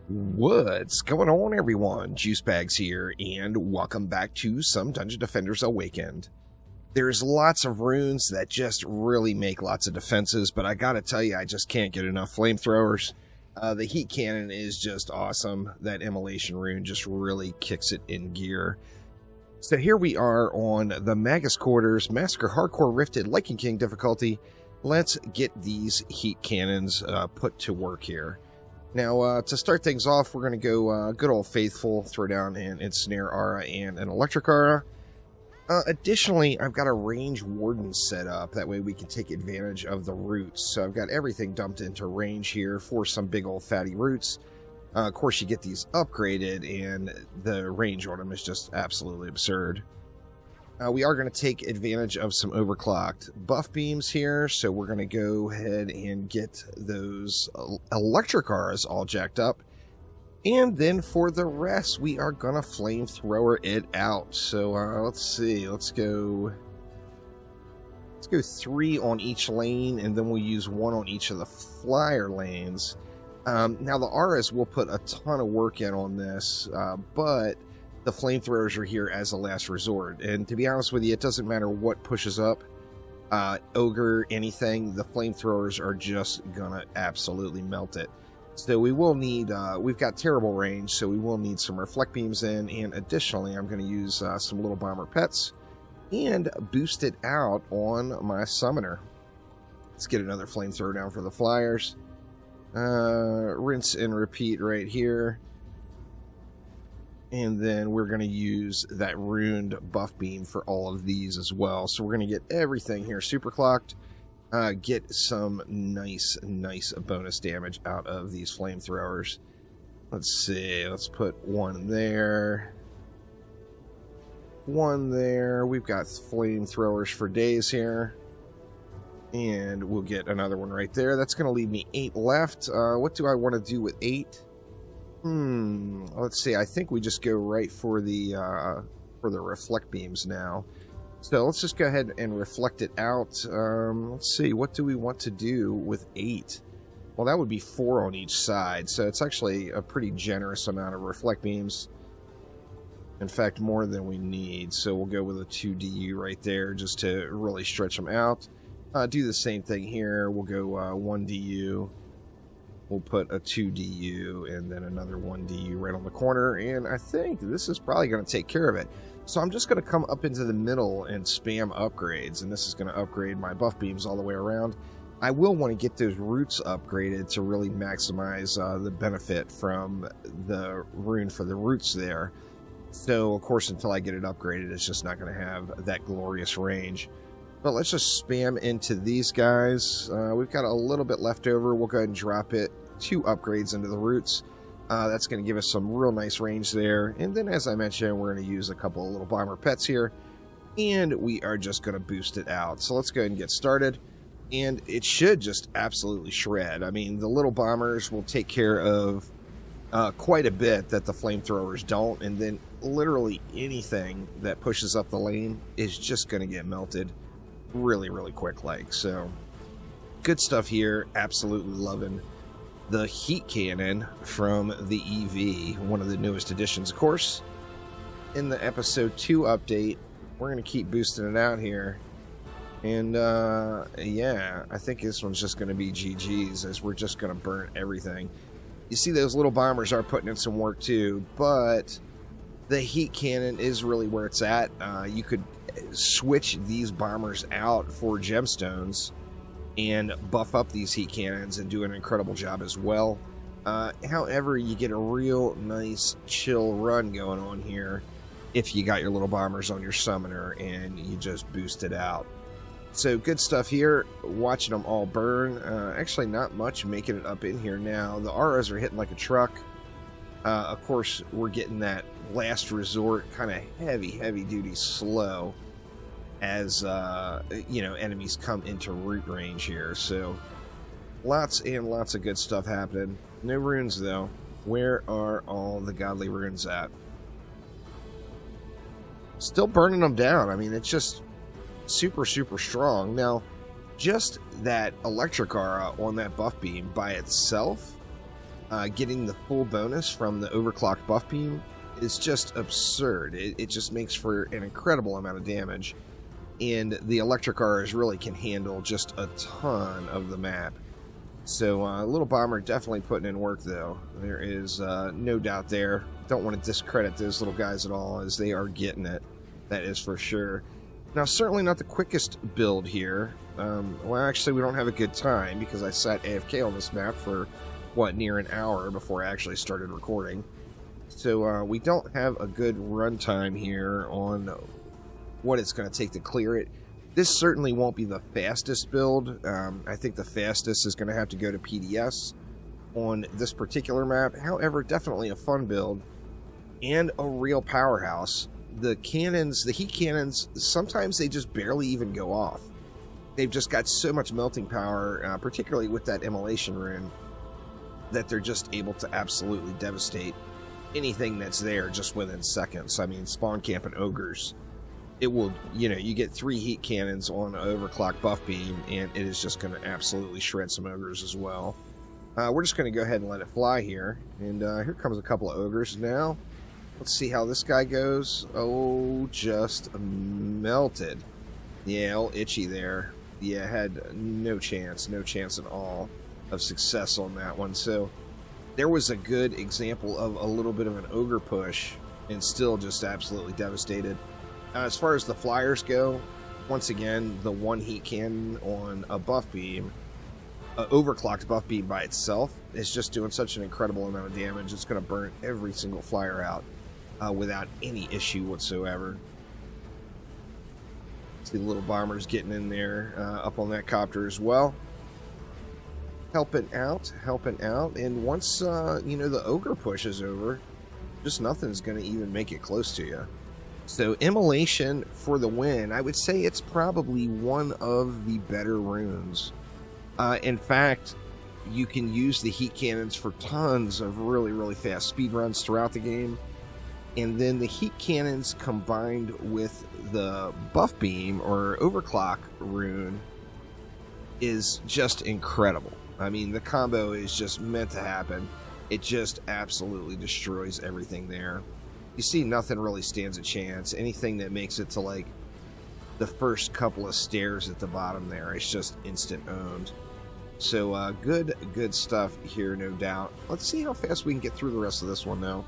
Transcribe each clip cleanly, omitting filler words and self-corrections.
What's going on, everyone? Juicebags here, and welcome back to some Dungeon Defenders Awakened. There's lots of runes that just really make lots of defenses, but I gotta tell you, I just can't get enough flamethrowers. The heat cannon is just awesome. That immolation rune just really kicks it in gear. So here we are on the Magus quarters, Massacre Hardcore Rifted Lichen King difficulty. Let's get these heat cannons put to work here. Now, to start things off, we're going to go good old faithful, throw down an Ensnare Aura and an Electric Aura. Additionally, I've got a Range Warden set up. That way we can take advantage of the roots. So I've got everything dumped into range here for some big old fatty roots. Of course, you get these upgraded, and the range on them is just absolutely absurd. We are going to take advantage of some overclocked buff beams here, so we're going to go ahead and get those electric auras all jacked up. And then for the rest, we are going to flamethrower it out. So let's see, let's go 3 on each lane, and then we'll use 1 on each of the flyer lanes. Now the auras will put a ton of work in on this, but the flamethrowers are here as a last resort. And to be honest with you, it doesn't matter what pushes up, ogre, anything, the flamethrowers are just gonna absolutely melt it. So we will need, we've got terrible range, so we will need some reflect beams in, and additionally I'm going to use some little bomber pets and boost it out on my summoner. Let's get another flamethrower down for the flyers. Rinse and repeat right here. And then we're going to use that runed buff beam for all of these as well. So we're going to get everything here super clocked. Get some nice bonus damage out of these flamethrowers. Let's see. Let's put 1 there. 1 there. We've got flamethrowers for days here. And we'll get another one right there. That's going to leave me 8 left. What do I want to do with 8? Let's see. I think we just go right for the reflect beams now. So let's just go ahead and reflect it out. Let's see. What do we want to do with 8? Well, that would be 4 on each side. So it's actually a pretty generous amount of reflect beams. In fact, more than we need. So we'll go with a 2 DU right there just to really stretch them out. Do the same thing here. We'll go 1 DU. We'll put a 2 DU and then another 1 DU right on the corner, and I think this is probably going to take care of it. So I'm just going to come up into the middle and spam upgrades, and this is going to upgrade my buff beams all the way around. I will want to get those roots upgraded to really maximize the benefit from the rune for the roots there. So, of course, until I get it upgraded, it's just not going to have that glorious range. But let's just spam into these guys. We've got a little bit left over. We'll go ahead and drop it. 2 upgrades into the roots. That's going to give us some real nice range there. And then, as I mentioned, we're going to use a couple of little bomber pets here. And we are just going to boost it out. So let's go ahead and get started. And it should just absolutely shred. I mean, the little bombers will take care of quite a bit that the flamethrowers don't. And then literally anything that pushes up the lane is just going to get melted really quick like. So good stuff here. Absolutely loving the heat cannon from the EV, one of the newest additions, of course. In the episode 2 update, we're going to keep boosting it out here, and yeah, I think this one's just going to be GG's, as we're just going to burn everything. You see those little bombers are putting in some work too, but the heat cannon is really where it's at. You could switch these bombers out for gemstones and buff up these heat cannons and do an incredible job as well. However, you get a real nice chill run going on here if you got your little bombers on your summoner and you just boost it out. So good stuff here. Watching them all burn. Actually, not much making it up in here now. The auras are hitting like a truck. Of course, we're getting that last resort kind of heavy duty slow as you know, enemies come into root range here. So lots and lots of good stuff happening. No runes though. Where are all the godly runes at? Still burning them down. I mean, it's just super strong. Now, just that electric aura on that buff beam by itself getting the full bonus from the overclock buff beam is just absurd. It just makes for an incredible amount of damage, and the electric R's really can handle just a ton of the map. So Little Bomber definitely putting in work, though. There is no doubt there. Don't want to discredit those little guys at all, as they are getting it. That is for sure. Now, certainly not the quickest build here. Well, actually, we don't have a good time because I sat AFK on this map for, what, near an hour before I actually started recording. So we don't have a good runtime here on what it's going to take to clear it. This certainly won't be the fastest build. I think the fastest is going to have to go to PDS on this particular map. However, definitely a fun build and a real powerhouse. The cannons, the heat cannons, sometimes they just barely even go off. They've just got so much melting power, particularly with that immolation rune, that they're just able to absolutely devastate anything that's there just within seconds. I mean, spawn camp and ogres, it will, you know, you get 3 heat cannons on an overclock buff beam, and it is just going to absolutely shred some ogres as well. We're just going to go ahead and let it fly here, and here comes a couple of ogres now. Let's see how this guy goes. Oh, just melted. Yeah, old Itchy there. Yeah, had no chance at all of success on that one. So there was a good example of a little bit of an ogre push, and still just absolutely devastated. As far as the flyers go, once again, the 1 heat cannon on a buff beam, overclocked buff beam by itself, is just doing such an incredible amount of damage. It's going to burn every single flyer out without any issue whatsoever. See the Little Bombers getting in there up on that copter as well. Helping out. And once, you know, the ogre push is over, just nothing's going to even make it close to you. So immolation for the win. I would say it's probably one of the better runes. In fact, you can use the heat cannons for tons of really, really fast speed runs throughout the game. And then the heat cannons combined with the buff beam or overclock rune is just incredible. I mean, the combo is just meant to happen. It just absolutely destroys everything there. You see, nothing really stands a chance. Anything that makes it to, like, the first couple of stairs at the bottom there, it's just instant owned. So, good stuff here, no doubt. Let's see how fast we can get through the rest of this one, though.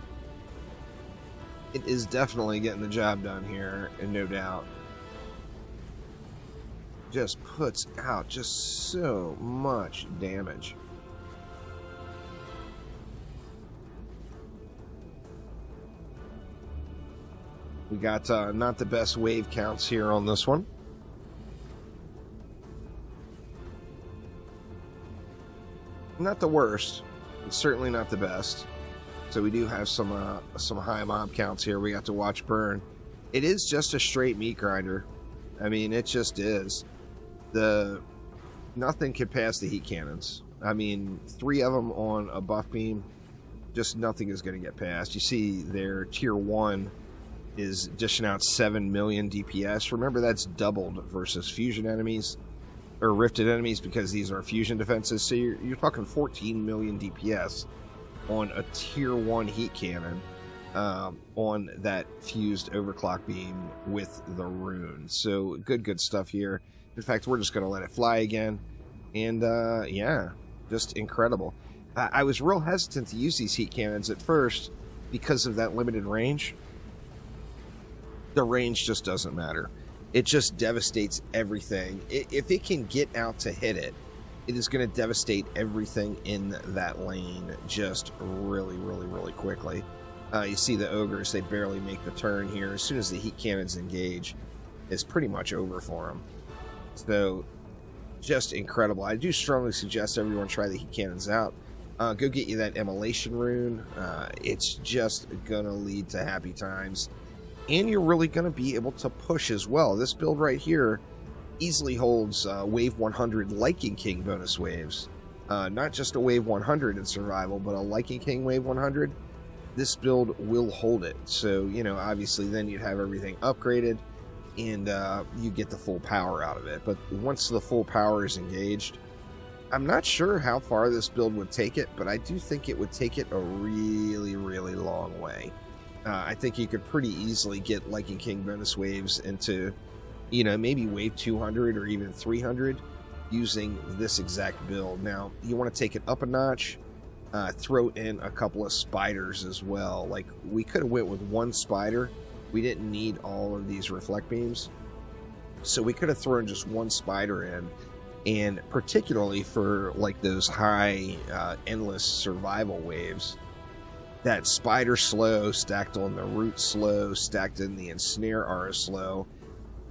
It is definitely getting the job done here, and no doubt. Just puts out just so much damage. We got not the best wave counts here on this one. Not the worst, but certainly not the best. So we do have some high mob counts here we got to watch burn. It is just a straight meat grinder. I mean, it just is. Nothing could pass the heat cannons. I mean, 3 of them on a buff beam, just nothing is going to get past. You see their tier 1 is dishing out 7 million DPS. Remember, that's doubled versus fusion enemies, or rifted enemies, because these are fusion defenses. So you're talking 14 million DPS on a tier 1 heat cannon on that fused overclock beam with the rune. So good stuff here. In fact, we're just going to let it fly again. And yeah, just incredible. I was real hesitant to use these heat cannons at first because of that limited range. The range just doesn't matter. It just devastates everything. If it can get out to hit it, it is going to devastate everything in that lane just really, really, really quickly. You see the ogres, they barely make the turn here. As soon as the heat cannons engage, it's pretty much over for them. So, just incredible. I do strongly suggest everyone try the heat cannons out. Go get you that immolation rune. It's just going to lead to happy times. And you're really going to be able to push as well. This build right here easily holds wave 100 Lichen King bonus waves. Not just a wave 100 in survival, but a Lichen King wave 100. This build will hold it. So, you know, obviously then you'd have everything upgraded, and you get the full power out of it. But once the full power is engaged, I'm not sure how far this build would take it, but I do think it would take it a really, really long way. I think you could pretty easily get Lichen King bonus waves into, you know, maybe wave 200 or even 300 using this exact build. Now, you want to take it up a notch, throw in a couple of spiders as well. Like, we could have went with one spider. We didn't need all of these reflect beams. So we could have thrown just one spider in. And particularly for like those high endless survival waves, that spider slow stacked on the root slow stacked in the ensnare aura slow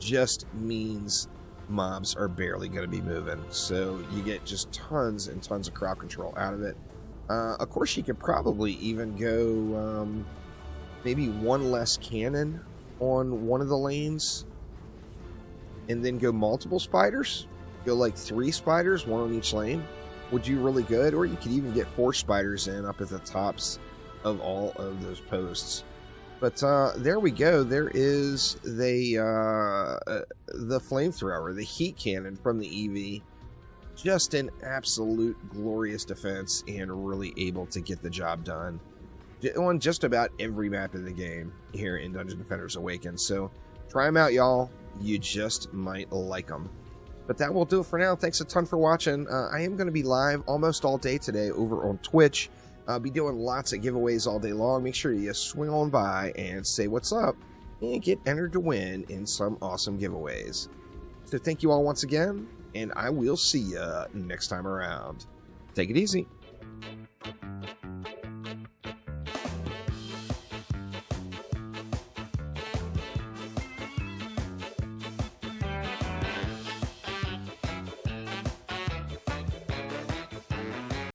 just means mobs are barely going to be moving. So you get just tons and tons of crowd control out of it. Of course, you could probably even go maybe one less cannon on one of the lanes and then go multiple spiders. Go like 3 spiders, 1 on each lane, would do really good. Or you could even get 4 spiders in up at the tops of all of those posts. But there we go. There is the flamethrower, the heat cannon from the EV. Just an absolute glorious defense and really able to get the job done on just about every map in the game here in Dungeon Defenders Awakened. So try them out, y'all. You just might like them. But that will do it for now. Thanks a ton for watching. I am going to be live almost all day today over on Twitch. I'll be doing lots of giveaways all day long. Make sure you swing on by and say what's up and get entered to win in some awesome giveaways. So thank you all once again, and I will see you next time around. Take it easy.